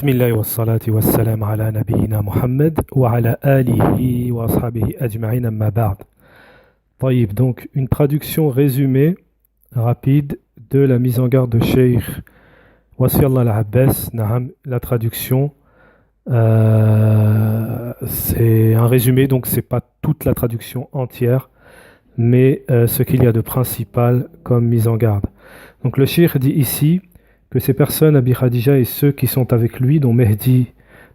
بسم الله والصلاة والسلام على نبينا محمد وعلى آله وأصحابه أجمعين أما بعد. طيب, donc une traduction résumée rapide de la mise en garde de Cheikh Wasfi Allah al-Abbas. La traduction, c'est un résumé, donc c'est pas toute la traduction entière, mais ce qu'il y a de principal comme mise en garde. Donc le Cheikh dit ici que ces personnes, Abi Khadija et ceux qui sont avec lui, dont Mehdi,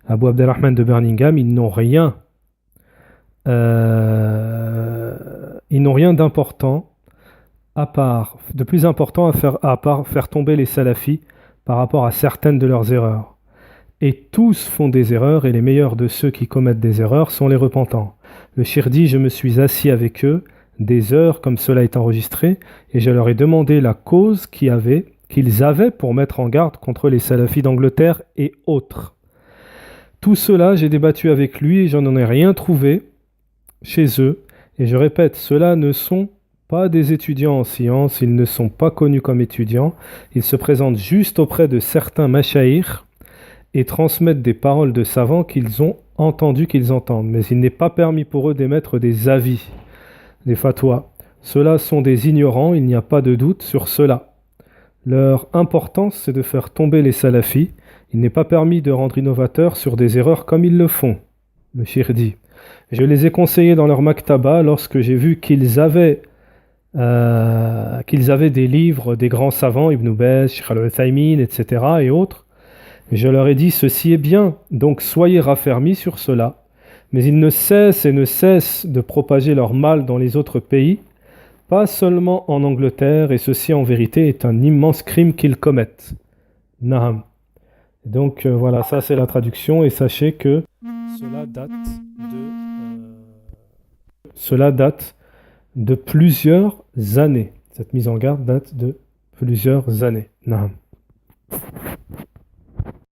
Abu Abdelrahman de Birmingham, ils n'ont rien d'important de plus important à part faire tomber les salafis par rapport à certaines de leurs erreurs. Et tous font des erreurs, et les meilleurs de ceux qui commettent des erreurs sont les repentants. Le Cheikh dit, je me suis assis avec eux des heures comme cela est enregistré, et je leur ai demandé la cause qu'ils avaient pour mettre en garde contre les salafis d'Angleterre et autres. Tout cela, j'ai débattu avec lui et j'en ai rien trouvé chez eux. Et je répète, ceux-là ne sont pas des étudiants en sciences, ils ne sont pas connus comme étudiants, ils se présentent juste auprès de certains machaïrs et transmettent des paroles de savants qu'ils ont entendu qu'ils entendent. Mais il n'est pas permis pour eux d'émettre des avis, des fatwas. Ceux-là sont des ignorants, il n'y a pas de doute sur cela. Leur importance, c'est de faire tomber les salafis. Il n'est pas permis de rendre innovateurs sur des erreurs comme ils le font. Le Cheikh dit, je les ai conseillés dans leur maktaba lorsque j'ai vu qu'ils avaient des livres des grands savants, Ibn Baz, Sheikh al-Uthaymin, etc. et autres. Je leur ai dit, ceci est bien, donc soyez raffermis sur cela. Mais ils ne cessent de propager leur mal dans les autres pays, pas seulement en Angleterre, et ceci en vérité est un immense crime qu'ils commettent. Naham. Donc voilà, ça c'est la traduction, et sachez que cela date de plusieurs années. Cette mise en garde date de plusieurs années. Naham.